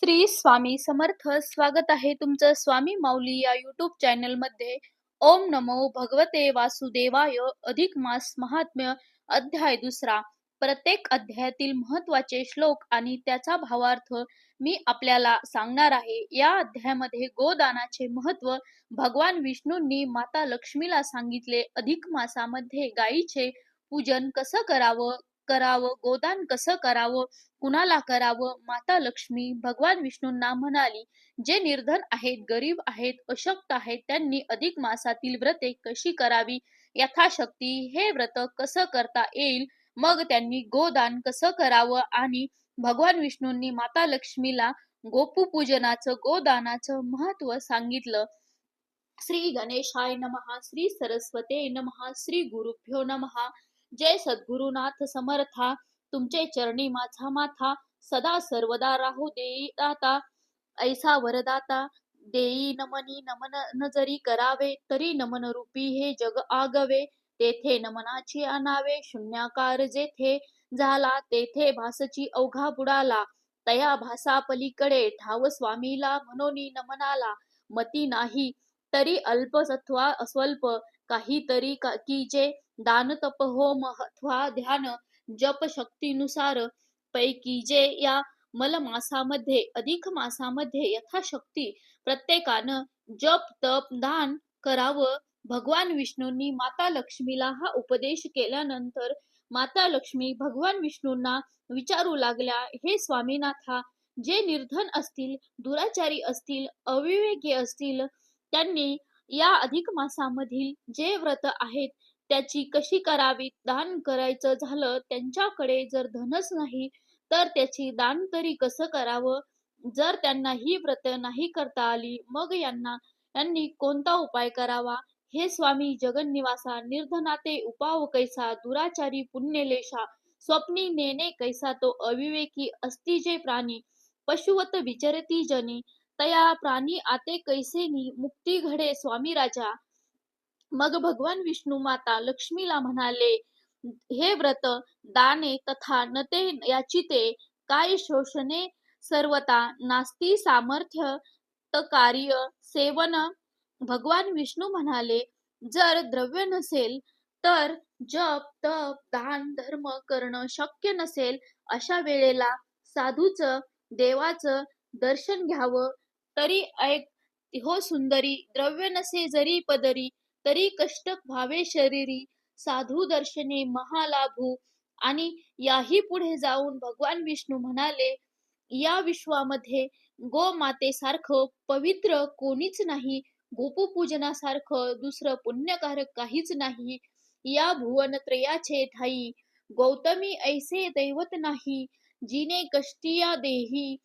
श्री स्वामी समर्थ. स्वागत आहे तुमचं स्वामी माऊली या युट्यूब चॅनल मध्ये. ओम नमो भगवते वासुदेवाय. अधिक मास महात्म्य अध्याय दुसरा. प्रत्येक अध्यायातील महत्वाचे श्लोक आणि त्याचा भावार्थ मी आपल्याला सांगणार आहे. या अध्यायामध्ये गोदानाचे महत्व भगवान विष्णूंनी माता लक्ष्मीला सांगितले. अधिक मासामध्ये गायीचे पूजन कसं करावं, गोदान कसं करावं, कुणाला करावं. माता लक्ष्मी भगवान विष्णूंना म्हणाली, जे निर्धन आहेत, गरीब आहेत, अशक्त आहेत, त्यांनी अधिक मासातील व्रते कशी करावी, यथाशक्ती हे व्रत कसं करता येईल, मग त्यांनी गोदान कसं करावं. आणि भगवान विष्णूंनी माता लक्ष्मीला गोपूजनाचं, गोदानाचं महत्व सांगितलं. श्री गणेशाय नमः. श्री सरस्वते नमः. श्री गुरुभ्यो नमः. जय सद्गुरुनाथ समर्था. तुमचे चरणी माझा माथा, सदा सर्वदा राहू देई दाता. ऐसा वरदाता देई नमनी. नमन न जरी करावे, तरी नमन रूपी हे जग आगवे. तेथे नमनाची आणावे, शून्याकार जेथे झाला, तेथे भासची अवघा बुडाला. तया भासा पलीकडे ठाव स्वामीला, म्हणोनी नमनाला. मती नाही तरी अल्प अथवा स्वल्प, काहीतरी की जे दान तप होम अथवा ध्यान जप शक्तीनुसार पैकी जे या मल मासामध्ये, अधिक मासामध्ये यथाशक्ती प्रत्येकानं जप तप दान करावं. भगवान विष्णूंनी माता लक्ष्मीला हा उपदेश केल्यानंतर माता लक्ष्मी भगवान विष्णूंना विचारू लागल्या, हे स्वामीनाथा, जे निर्धन असतील, दुराचारी असतील, अविवेकी असतील, त्यांनी या अधिक मासामधील जे व्रत आहेत त्याची कशी करावी. दान करायचं झालं, त्यांच्याकडे जर धनच नाही तर त्याची दान तरी कसं करावं. जर त्यांना ही व्रत नाही करता आली, मग यांनी कोणता उपाय करावा. हे स्वामी जगन्निवासा, निर्धनाते उपाव कैसा, दुराचारी पुण्यलेशा, स्वप्नी नेने कैसा तो अविवेकी असती जे प्राणी, पशुवत विचरती जनी, तया प्राणी आते कैसेनी मुक्ती घडे स्वामी राजा. मग भगवान विष्णू माता लक्ष्मीला म्हणाले, हे व्रत दाने तथा नते याचिते, काय शोषणे सर्वता नास्ती सामर्थ्य त कार्य सेवन. भगवान विष्णू म्हणाले, जर द्रव्य नसेल तर जप तप दान धर्म करणं शक्य नसेल, अशा वेळेला साधूचं देवाचं दर्शन घ्यावं. तरी ऐक हो सुंदरी, द्रव्य नसे जरी पदरी, तरी कष्ट व्हावे शरीरी, साधू दर्शने महालाभू. आणि याही पुढे जाऊन भगवान विष्णू म्हणाले, या विश्वामध्ये गोमातेसारखं पवित्र कोणीच नाही, गोपूजनासारखं दुसरं पुण्यकारक काहीच नाही. या भुवनत्रयाचे ठाई गौतमी ऐसे दैवत नाही, जिने कष्टिया देही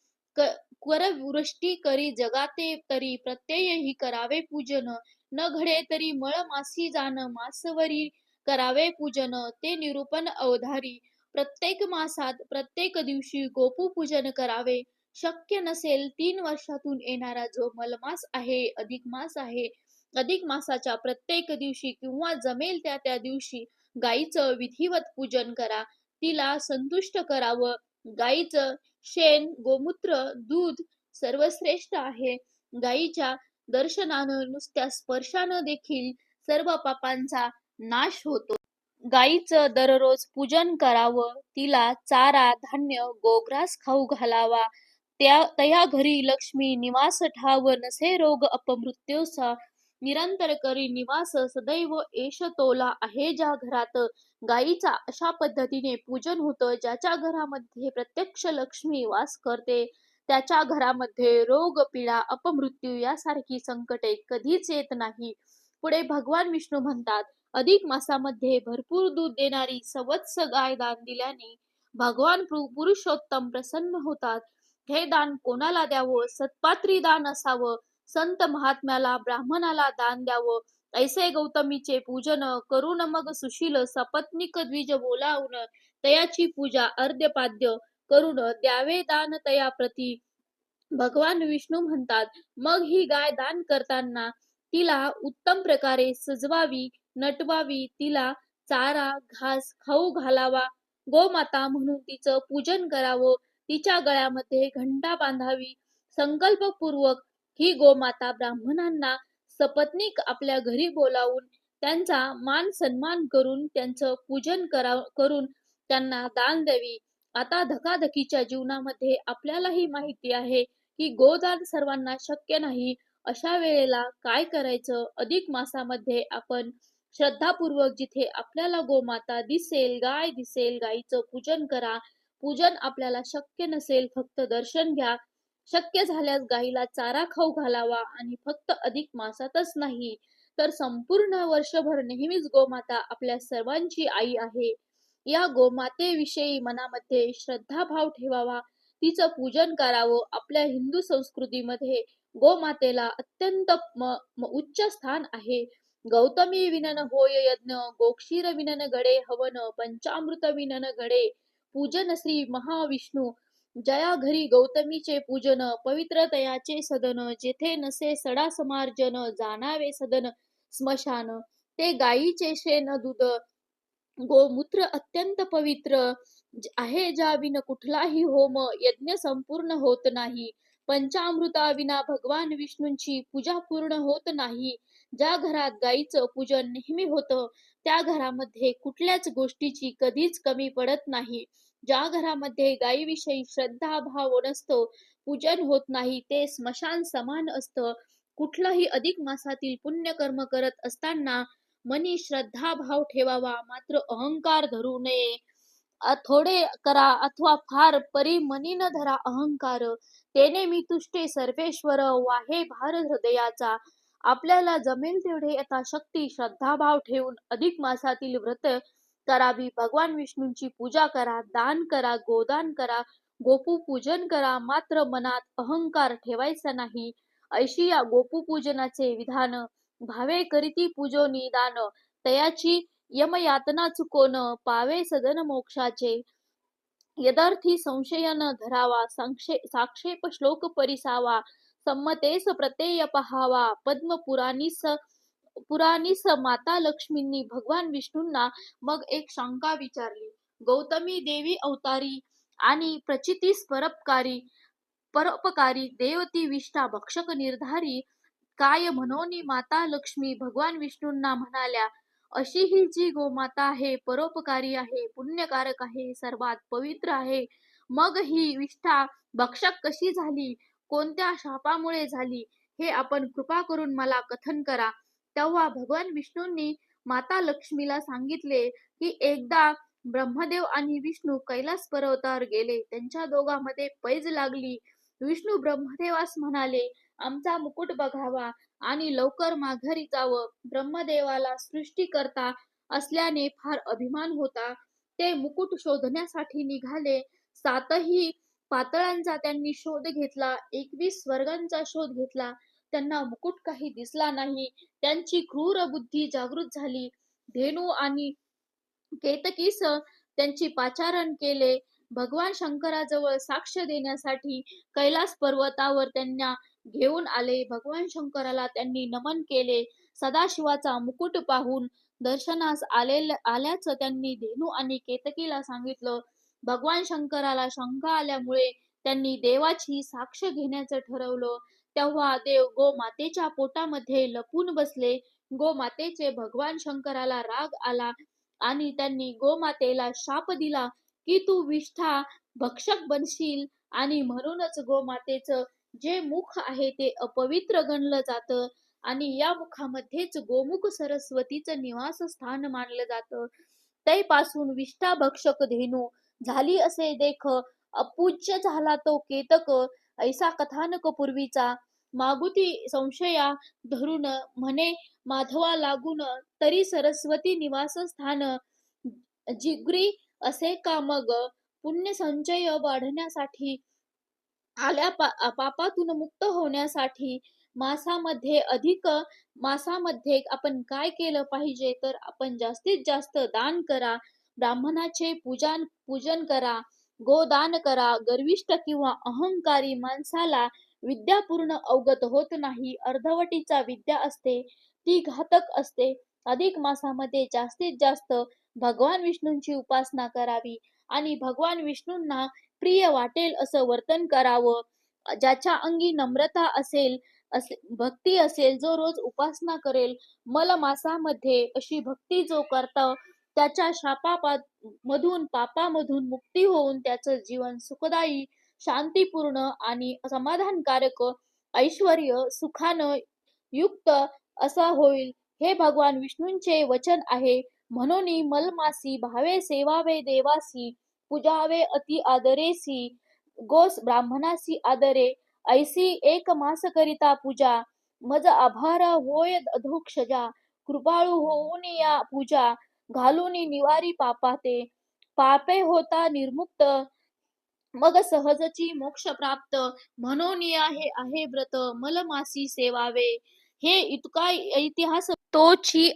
वृष्टी करी जगाते, तरी प्रत्ययही करावे पूजन. न घडे तरी मळ मासी जाण, मासवरी करावे पूजन, ते निरूपण अवधारी. प्रत्येक मासात प्रत्येक दिवशी गोपू पूजन करावे. शक्य नसेल 3 वर्षातून येणारा जो मलमास आहे, अधिक मास आहे, अधिक मासाच्या प्रत्येक दिवशी किंवा जमेल त्या त्या दिवशी गायीचं विधिवत पूजन करा. तिला संतुष्ट करावं. गायीचं शेण, गोमूत्र, दूध सर्वश्रेष्ठ आहे. गायीच्या दर्शनानं, नुसत्या स्पर्शानं देखील सर्व पापांचा नाश होतो. गायीचं दररोज पूजन करावं. तिला चारा धान्य गोग्रास खाऊ घालावा. तया घरी लक्ष्मी निवास ठाव, नसे रोग अपमृत्यूचा, निरंतर करी निवास सदैव एष तोला. आहे ज्या घरात गायीचा अशा पद्धतीने पूजन होतं, ज्याच्या घरामध्ये प्रत्यक्ष लक्ष्मी वास करते, त्याच्या घरामध्ये रोग पीडा अपमृत्यू यासारखी संकटे कधीच येत नाही. पुढे भगवान विष्णू म्हणतात, अधिक मासामध्ये भरपूर दूध देणारी सवत्स गाय दान दिल्याने भगवान पुरुषोत्तम प्रसन्न होतात. हे दान कोणाला द्यावं? सत्पात्री दान असावं. संत महात्म्याला, ब्राह्मणाला दान द्यावं. ऐसे गौतमीचे पूजन करून मग सुशील सपत्नीक द्विज बोलावून तयाची पूजा अर्ध्यपाद्य करून द्यावे दान तया प्रती. भगवान विष्णू म्हणतात, मग ही गाय दान करताना तिला उत्तम प्रकारे सजवावी, नटवावी, तिला चारा घास खाऊ घालावा, गोमाता म्हणून तिचं पूजन करावं. तिच्या गळ्यामध्ये घंटा बांधावी. संकल्पपूर्वक ही गोमाता ब्राह्मणांना सपत्नीक आपल्या घरी बोलावून त्यांचा मान सन्मान करून त्यांचं पूजन करून त्यांना दान द्यावी. आता धकाधकीच्या जीवनामध्ये आपल्यालाही माहिती आहे की गोदान सर्वांना शक्य नाही. अशा वेळेला काय करायचं? अधिक मासामध्ये आपण श्रद्धापूर्वक जिथे आपल्याला गोमाता दिसेल, गाय दिसेल, गायीचं पूजन करा. पूजन आपल्याला शक्य नसेल, फक्त दर्शन घ्या. शक्य झाल्यास गायीला चारा खाऊ घालावा आणि फक्त अधिक मासातच नाही, तर संपूर्ण वर्षभर नेहमीच गोमाता आपल्या सर्वांची आई आहे. या गोमातेविषयी मनामध्ये श्रद्धाभाव ठेवावा. तिचं पूजन करावं. आपल्या हिंदू संस्कृतीमध्ये गोमातेला अत्यंत उच्च स्थान आहे. गौतमी विनन होय यज्ञ, गोक्षीर विनन घडे हवन, पंचामृत विनन घडे पूजन श्री महाविष्णू. जया घरी गौतमीचे पूजन, पवित्रतयाचे सदन, जेथे नसे सडा समार्जन, जाणावे सदन स्मशान. ते गायीचे शेण दूध, गोमूत्र अत्यंत पवित्र आहे, ज्या विन कुठलाही होम यज्ञ संपूर्ण होत नाही. पंचामृता विना भगवान विष्णूंची पूजा पूर्ण होत नाही. ज्या घरात गायीचं पूजन नेहमी होतं, त्या घरामध्ये कुठल्याच गोष्टीची कधीच कमी पडत नाही. ज्या घरामध्ये गायीविषयी श्रद्धा भाव नसतो, पूजन होत नाही, ते स्मशान समान असतं. कुठलंही अधिक मासातील पुण्यकर्म करत असताना मनी श्रद्धा भाव ठेवावा, मात्र अहंकार धरू नये. थोडे करा अथवा फार, परी मनी न धरा अहंकार. तेने मी तुष्टे सर्वेश्वर, वाहे भार हृदयाचा. आपल्याला जमेल तेवढे यथाशक्ती श्रद्धाभाव ठेवून अधिक मासातील व्रत करावी. भगवान विष्णूंची पूजा करा, दान करा, गोदान करा, गोपू पूजन करा, मात्र मनात अहंकार ठेवायचा नाही. ऐशी या गोपू पूजनाचे विधान. भावे करीती पूजोनी दान, तयाची यमयातना चुकोन, पावे सदन मोक्षाचे. यदार्थी संशय न धरावा, साक्षेप श्लोक परिसावा, संमतेस प्रत्यय पहावा. पद्म पुराणीस माता लक्ष्मींनी भगवान विष्णूंना मग एक शंका विचारली. गौतमी देवी अवतारी आणि प्रचितीस परोपकारी देवती विष्ठा भक्षक निर्धारी, काय म्हणोनी माता लक्ष्मी भगवान विष्णूंना म्हणाल्या, अशी ही जी गोमाता आहे, परोपकारी आहे, पुण्यकारक आहे, सर्वात पवित्र आहे, मग ही विष्ठा भक्षक कशी झाली? कोणत्या शापामुळे झाली? हे आपण कृपा करून मला कथन करा. तेव्हा भगवान विष्णूंनी माता लक्ष्मीला सांगितले की एकदा ब्रह्मदेव आणि विष्णू कैलास पर्वतावर गेले. त्यांच्या दोघांमध्ये पैज लागली. विष्णू ब्रह्मदेवास म्हणाले, आमचा मुकुट बघावा आणि लवकर माघारी जावं. ब्रह्मदेवाला सृष्टी करता असल्याने फार अभिमान होता. ते मुकुट शोधण्यासाठी निघाले. 7ही पातळांचा त्यांनी शोध घेतला, 21 स्वर्गांचा शोध घेतला. त्यांना मुकुट काही दिसला नाही. त्यांची क्रूर बुद्धी जागृत झाली. धेनू आणि केतकीस त्यांची पाचारण केले. भगवान शंकराजवळ साक्ष देण्यासाठी कैलास पर्वतावर त्यांना घेऊन आले. भगवान शंकराला त्यांनी नमन केले. सदाशिवाचा मुकुट पाहून दर्शनास आल्याचं त्यांनी धेनू आणि केतकीला सांगितलं. भगवान शंकराला शंका आल्यामुळे त्यांनी देवाची साक्ष घेण्याचं ठरवलं. तेव्हा देव गोमातेच्या पोटामध्ये लपून बसले. गोमातेचे भगवान शंकराला राग आला आणि त्यांनी गोमातेला शाप दिला की तू विष्ठा भक्षक बनशील, आणि म्हणूनच गोमातेचं जे मुख आहे ते अपवित्र गणलं जातं आणि या मुखामध्येच गोमुख सरस्वतीचं निवासस्थान मानलं जातं. तैपासून विष्ठा भक्षक धेनू झाली असे देख, अपूज्य झाला तो केतक. ऐसा कथानक पूर्वीचा. मागुती संशया धरून म्हणे माधवा लागून, तरी सरस्वती निवासस्थान जिगरी असे का मग? पुण्य संचय वाढण्यासाठी, आल्या पापातून मुक्त होण्यासाठी अधिक मासामध्ये आपण काय केलं पाहिजे? तर आपण जास्तीत जास्त दान करा, ब्राह्मणाचे पूजन करा, गोदान करा. गर्विष्ठ किंवा अहंकारी माणसाला विद्या पूर्ण अवगत होत नाही. अर्धवटीचा विद्या असते, ती घातक असते. अधिक मासामध्ये जास्तीत जास्त भगवान विष्णूंची उपासना करावी आणि भगवान विष्णूंना प्रिय वाटेल असं वर्तन करावं. ज्याच्या अंगी नम्रता असेल, भक्ती असेल, जो रोज उपासना करेल, मल मासामध्ये अशी भक्ती जो करतो, त्याच्या मधून पापामधून मुक्ती होऊन त्याचं जीवन सुखदायी, शांतीपूर्ण आणि समाधानकारक, ऐश्वर्य सुखानं युक्त असा होईल. हे भगवान विष्णूंचे वचन आहे. म्हणून मलमासी भावे सेवावे देवासी, पूजावे अति आदरेसी, गोस ब्राह्मणासी आदरे, ऐसी एक मास करिता पूजा, मज आभार होय अधोक्षजा, कृपाळू होऊन या पूजा, घालून निवारी पापाते, पापे होता निर्मुक्त, मग सहजची मोक्ष प्राप्त. म्हणून हे आहे व्रत मलमासी सेवावे. हे इतका इतिहास तोची